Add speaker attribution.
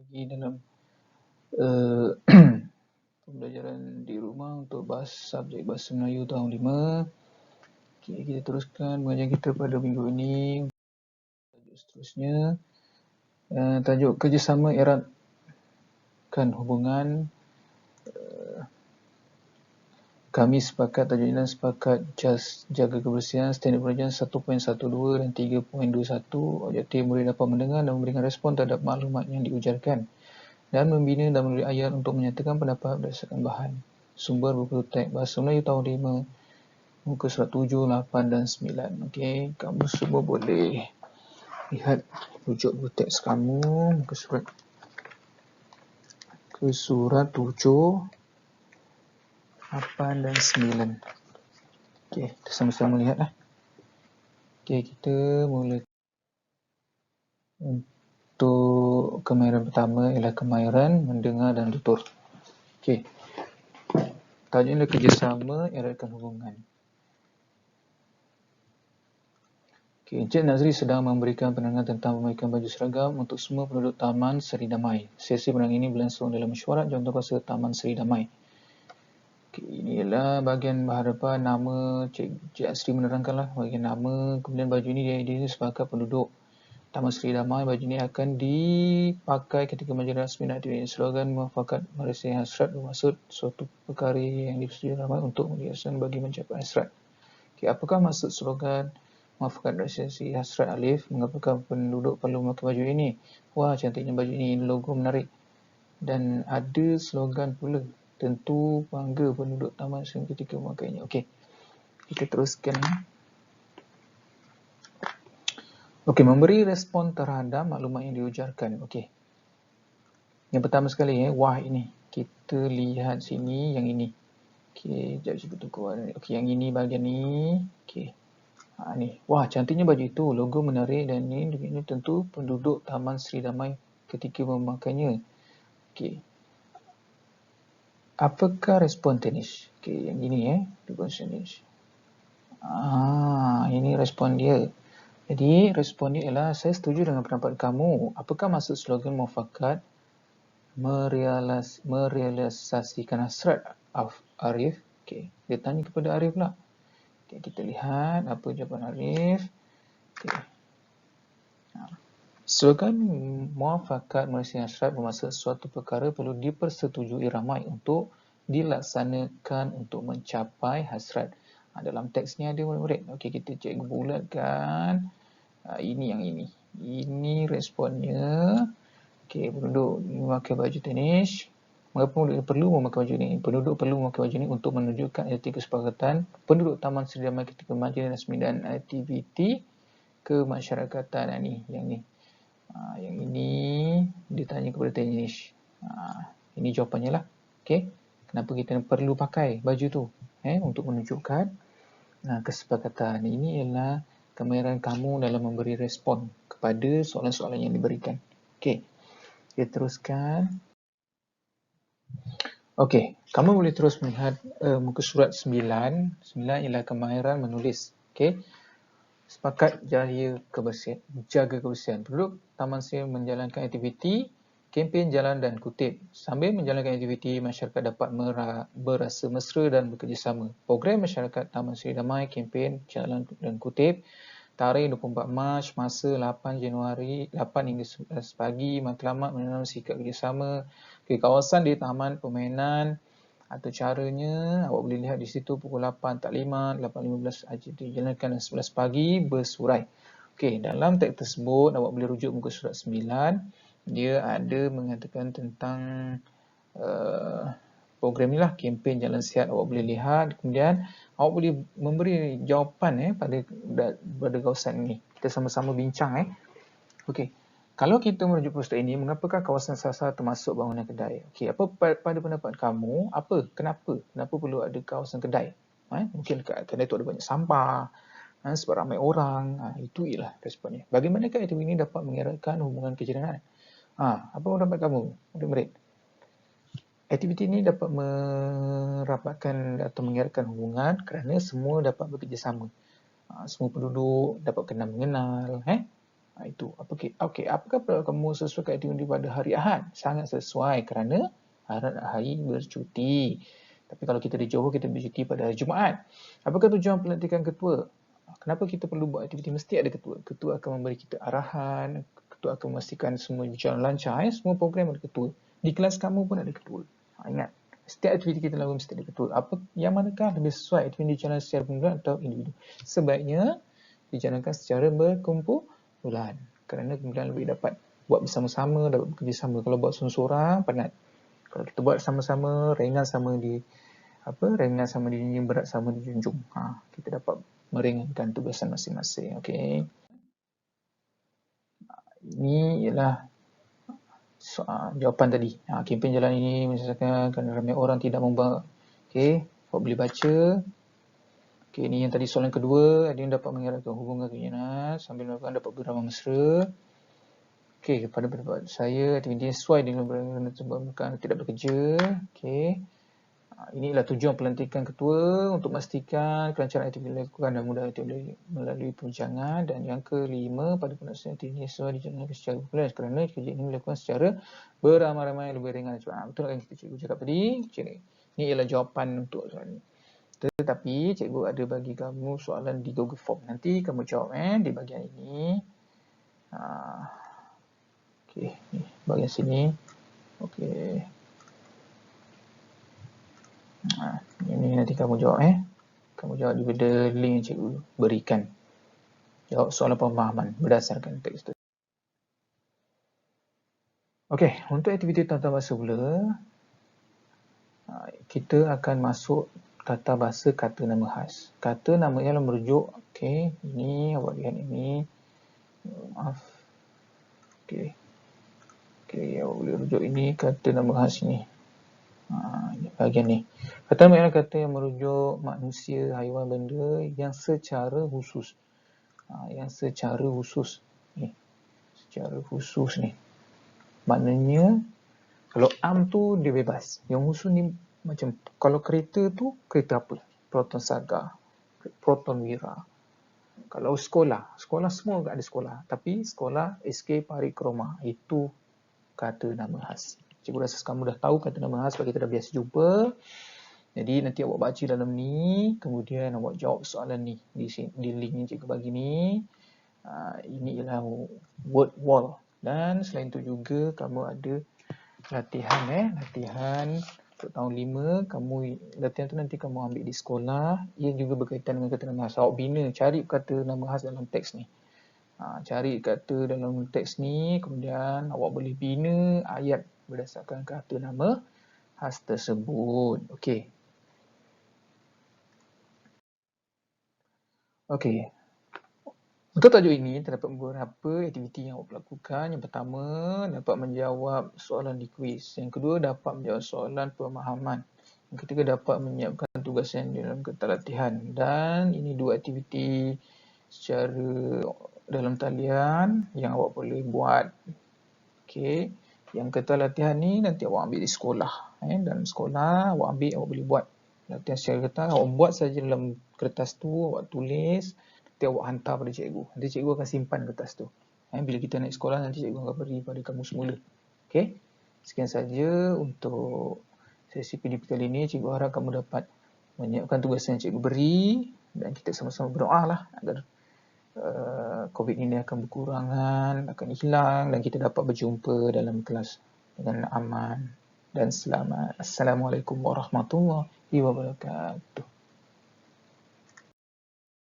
Speaker 1: lagi dalam pembelajaran di rumah untuk subjek Bahasa Melayu tahun 5. Okay, kita teruskan pengajian kita pada minggu ini. Tajuk seterusnya, tajuk kerjasama eratkan hubungan. Kami sepakat, tajuk ini sepakat jaga kebersihan, standard pengajian 1.12 dan 3.21. Objektif murid dapat mendengar dan memberikan respon terhadap maklumat yang diujarkan dan membina dan menulis ayat untuk menyatakan pendapat berdasarkan bahan. Sumber buku teks Bahasa Melayu tahun 5, muka surat 7, 8 dan 9. Okey, kamu semua boleh lihat rujuk buku teks kamu muka surat ke surat 7, 8 dan 9. Okey, kita sama-sama lihatlah. Okey, kita mula. Untuk kemahiran pertama ialah kemahiran mendengar dan tutur. Okey. Tajuknya kerjasama eratkan hubungan. Okay, Encik Nazri sedang memberikan penerangan tentang pemakaian baju seragam untuk semua penduduk Taman Seri Damai. Sesi penerangan ini berlangsung dalam mesyuarat Jawatankuasa Taman Seri Damai. Okay, ini ialah bahagian berhadapan nama. Cik Asri menerangkanlah bahagian nama. Kemudian baju ini dia sebagai penduduk Taman Seri Damai. Baju ini akan dipakai ketika majlis rasmi dan aktiviti. Slogan muafakat Malaysia Hasrat bermaksud suatu perkara yang disetujui ramai untuk menjadikan bagi mencapai hasrat. Okay, apakah maksud slogan muafakat resesi hasrat alif? Mengapakah penduduk perlu memakai baju ini? Wah, cantiknya baju ini logo menarik. Dan ada slogan pula. Tentu bangga penduduk taman ketika memakainya. Okey, kita teruskan. Okey, memberi respon terhadap maklumat yang diujarkan. Okey. Yang pertama sekali, wah ini. Kita lihat sini yang ini. Okey, jap cuba tunggu. Okey, yang ini bahagian ni. Okey. Ni. Wah, cantiknya baju itu. Logo menarik dan ini tentu penduduk Taman Seri Damai ketika memakainya. Okey. Apakah respon Tanish? Okey, yang ini respon Tanish. Ini respon dia. Jadi, respon dia ialah saya setuju dengan pendapat kamu. Apakah maksud slogan muafakat merealisasikan hasrat Arif? Okey, dia tanya kepada Arif lah. Okay, kita lihat apa jawapan Arif. Okay. Slogan muafakat Malaysia Hasrat bermaksud suatu perkara perlu dipersetujui ramai untuk dilaksanakan untuk mencapai hasrat. Dalam teksnya ada murid-murid. Okey, kita cikgu bulatkan. Ini yang ini. Ini responnya. Okey, penduduk memakai baju tenis. Mengapa perlu memakai baju ini? Penduduk perlu memakai baju ini untuk menunjukkan aktiviti kesepakatan penduduk Taman Seri Damai ketika majlis rasmi dan aktiviti kemasyarakatan. Yang ni. Yang ini ditanya kepada tenis. Ini jawapannya lah. Okey. Kenapa kita perlu pakai baju tu? Untuk menunjukkan kesepakatan. Ini ialah kemahiran kamu dalam memberi respon kepada soalan-soalan yang diberikan. Okey. Kita teruskan. Okey, kamu boleh terus melihat muka surat 9. 9 ialah kemahiran menulis. Okey. Sepakat jaga kebersihan. Penduduk Taman Seri menjalankan aktiviti kempen jalan dan kutip. Sambil menjalankan aktiviti, masyarakat dapat berasa mesra dan bekerjasama. Program masyarakat Taman Seri Damai, kempen jalan dan kutip. Tarikh 24 Mac, masa 8 Januari, 8 hingga 11 pagi, matlamat menanam sikap kerjasama. Okay, kawasan di taman permainan atau caranya, awak boleh lihat di situ pukul 8 taklimat, 8.15 dijalankan dan 11 pagi bersurai. Okey, dalam teks tersebut awak boleh rujuk muka surat 9. Dia ada mengatakan tentang program ni lah, kempen jalan sihat. Awak boleh lihat. Kemudian awak boleh memberi jawapan pada kawasan ini. Kita sama-sama bincang. Okey. Kalau kita merujuk poster ini, mengapakah kawasan Sasa termasuk bangunan kedai? Okey, apa pada pendapat kamu? Kenapa perlu ada kawasan kedai? Mungkin kat kedai tu ada banyak sampah, sebab ramai orang. Itu ialah responnya. Bagaimanakah aktiviti ini dapat mengeratkan hubungan kejiranan? Apa pendapat kamu, murid-murid? Aktiviti ini dapat merapatkan atau mengeratkan hubungan kerana semua dapat bekerjasama. Semua penduduk dapat kenal mengenal. Itu. Okey, apakah kamu sesuaikan aktiviti pada hari Ahad? Sangat sesuai kerana hari bercuti. Tapi kalau kita di Johor, kita bercuti pada hari Jumaat. Apakah tujuan pelantikan ketua? Kenapa kita perlu buat aktiviti? Mesti ada ketua. Ketua akan memberi kita arahan, ketua akan memastikan semua berjalan lancar. Semua program ada ketua. Di kelas kamu pun ada ketua. Ingat, setiap aktiviti kita lakukan mesti ada ketua. Yang manakah lebih sesuai aktiviti dijalankan secara kumpulan atau individu? Sebaiknya dijalankan secara berkumpulan. Kerana kumpulan lebih dapat buat bersama-sama, dapat bekerjasama. Kalau buat seorang-seorang, penat. Kalau kita buat sama-sama, ringan sama dijunjung, berat sama dijunjung. Kita dapat meringankan tugasan masing-masing. Okey. Ini ialah jawapan tadi. Kempen jalan ini menyelesaikan kerana ramai orang tidak membawa. Okey, awak boleh baca. Okey, ini yang tadi soalan kedua. Ada yang dapat mengeratkan hubungan keinginan sambil melakukan dapat beramah mesra. Okey, pada pendapat saya, aktiviti sesuai dengan berkaitan tidak bekerja. Okey. Inilah tujuan pelantikan ketua untuk memastikan kelancaran aktiviti dilakukan dan mudah melalui perbincangan. Dan yang kelima, pada pendapat aktiviti sesuai dijalankan secara berkumpulan kerana kerja ini dilakukan secara beramai-ramai lebih ringan. Betul kan kita cikgu cakap tadi? Ini ialah jawapan untuk soalan ini. Tetapi cikgu ada bagi kamu soalan di Google Form. Nanti kamu jawab di bahagian ini. Okey, ni bahagian sini. Okey. Ini nanti kamu jawab Kamu jawab daripada link yang cikgu berikan. Jawab soalan pemahaman berdasarkan teks tu. Okey, untuk aktiviti tata bahasa pula, kita akan masuk tata bahasa kata nama khas. Kata nama ialah merujuk. Okey, ini awak lihat ini. Maaf. Okey. Okey, awak boleh rujuk ini kata nama khas ni. Bahagian ni. Kata nama ialah kata yang merujuk manusia, haiwan, benda yang secara khusus. Yang secara khusus ni. Secara khusus ni. Maknanya kalau am tu dia bebas. Yang khusus ni macam kalau kereta tu kereta apa? Proton Saga, Proton Wira. Kalau sekolah semua ada sekolah. Tapi sekolah SK Parikroma. Itu kata nama khas. Cikgu rasa kamu dah tahu kata nama khas sebab kita dah biasa jumpa. Jadi nanti awak baca dalam ni, kemudian awak jawab soalan ni di link yang cikgu bagi ni. Ini ialah word wall. Dan selain tu juga kamu ada latihan untuk tahun 5. Latihan tu nanti kamu ambil di sekolah. Ia juga berkaitan dengan kata nama khas. Awak bina, cari kata nama khas dalam teks ni. Cari kata dalam teks ni, kemudian awak boleh bina ayat berdasarkan kata nama khas tersebut. Okey. Okey. Untuk tajuk ini, terdapat beberapa aktiviti yang awak lakukan. Yang pertama, dapat menjawab soalan di kuis. Yang kedua, dapat menjawab soalan pemahaman. Yang ketiga, dapat menyiapkan tugasan dalam kertas latihan. Dan ini dua aktiviti secara dalam talian yang awak boleh buat. Okey. Yang kertas latihan ni nanti awak ambil di sekolah. Dalam sekolah awak ambil, awak boleh buat latihan secara kertas. Awak buat saja dalam kertas tu, awak tulis, nanti awak hantar pada cikgu. Nanti cikgu akan simpan kertas tu. Bila kita naik sekolah nanti cikgu akan beri pada kamu semula. Okey. Sekian saja untuk sesi PDP kali ini. Cikgu harap kamu dapat menyiapkan tugas yang cikgu beri dan kita sama-sama berdoa lah agar COVID ini akan berkurangan, akan hilang dan kita dapat berjumpa dalam kelas dengan aman dan selamat. Assalamualaikum warahmatullahi wabarakatuh.